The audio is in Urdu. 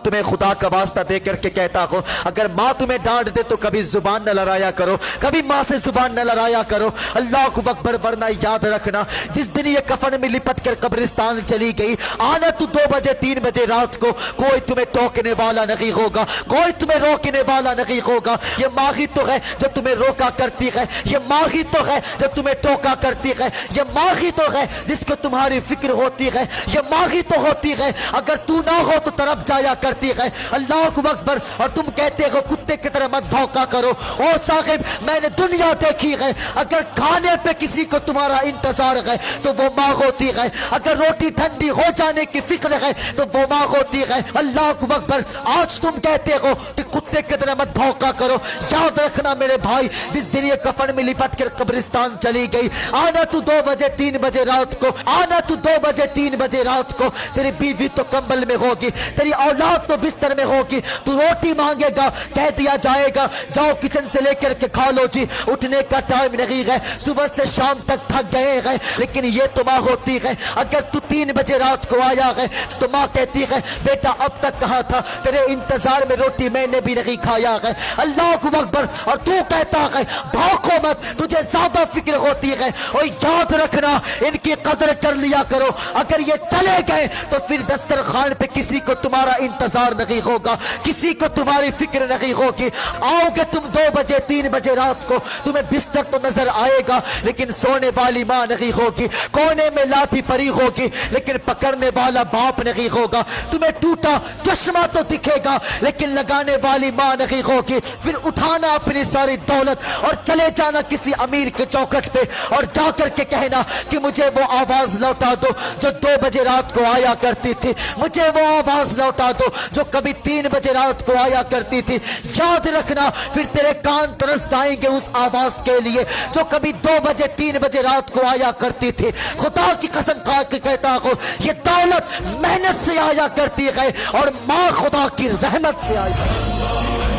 تمہیں خدا کا واسطہ دے کر کے کہتا ہوں، اگر ماں تمہیں ڈانٹ دے تو کبھی زبان نہ لڑایا کرو، کبھی ماں سے زبان نہ لڑایا کرو۔ اللہ کو اکبر، ورنہ یاد رکھنا جس دن یہ کفن میں لپٹ کر قبرستان چلی گئی، آنا تو 2 بجے 3 بجے رات کو، کوئی تمہیں ٹوکنے والا نہیں ہوگا، کوئی تمہیں روکنے والا نہیں ہوگا۔ یہ ماں ہی تو ہے جو تمہیں روکا کرتی ہے، یہ ماں ہی تو ہے جو تمہیں ٹوکا کرتی ہے، یہ ماں ہی تو ہے جس کو تمہاری فکر ہوتی ہے، یہ ماں ہی تو ہوتی ہے اگر تو نہ ہو تو طرف جایا کرتی ہے۔ اللہ اکبر۔ اور تم کہتے ہو کتے کی طرح مت بھونکا کرو۔ او صاحب، میں نے دنیا دیکھی ہے، اگر کھانے پہ کسی کو تمہارا انتظار ہے تو وہ ماں ہوتی ہے، اگر روٹی ٹھنڈی ہو جانے کی فکر ہے تو وہ ماں ہوتی ہے۔ اللہ اکبر۔ آج تم کہتے ہو کہ کتے کی طرح مت بھونکا کرو، یاد رکھنا میرے بھائی، جس دن یہ کفن میں لپٹ کر قبرستان چلی گئی، آنا تو 2 بجے 3 بجے رات کو، آنا تو 2 بجے 3 بجے رات کو، تیری بیوی تو کمبل میں ہوگی، تیری اولاد تو بستر میں ہوگی، تو روٹی مانگے گا، کہہ دیا جائے گا جاؤ کچن سے لے کر کے کھا لو جی، اٹھنے کا ٹائم نہیں ہے، صبح سے شام تک تھک گئے ہیں۔ لیکن یہ تو ماں ہوتی ہے، اگر تو 3 بجے رات کو آیا ہے تو ماں کہتی ہے بیٹا اب تک کہاں تھا، تیرے انتظار میں روٹی میں نے بھی نہیں کھایا ہے۔ اللہ اکبر۔ اور تو کہتا ہے بھوکو مت، تجھے زیادہ فکر ہوتی ہے۔ اور یاد رکھنا ان کی قدر کر لیا کرو، اگر یہ چلے گئے تو پھر دسترخوان پہ کسی کو تمہارا انتظار نہیں ہوگا، کسی کو تمہاری فکر نہیں ہوگی۔ آؤ گے تم 2 بجے 3 بجے رات کو، تمہیں بستر تو نظر آئے گا لیکن سونے والی ماں نہیں ہوگی، کونے میں لاٹھی پڑی ہوگی لیکن پکڑنے والا باپ نہیں ہوگا، تمہیں ٹوٹا چشمہ تو دکھے گا لیکن لگانے والی ماں نہیں ہوگی۔ پھر اٹھانا اپنی ساری دولت اور چلے جانا کسی امیر کے چوکھٹ پہ اور جا کر کے کہنا کہ مجھے وہ آواز لوٹا دو جو 2 بجے رات کو آیا کرتی تھی، مجھے وہ آواز لوٹا دو جو کبھی 3 بجے رات کو آیا کرتی تھی۔ یاد رکھنا پھر تیرے کان ترس جائیں گے اس آواز کے لیے جو کبھی 2 بجے 3 بجے رات کو آیا کرتی تھی۔ خدا کی قسم کھا کے کہتا ہوں یہ دولت محنت سے آیا کرتی ہے اور ماں خدا کی رحمت سے آیا کرتی ہے۔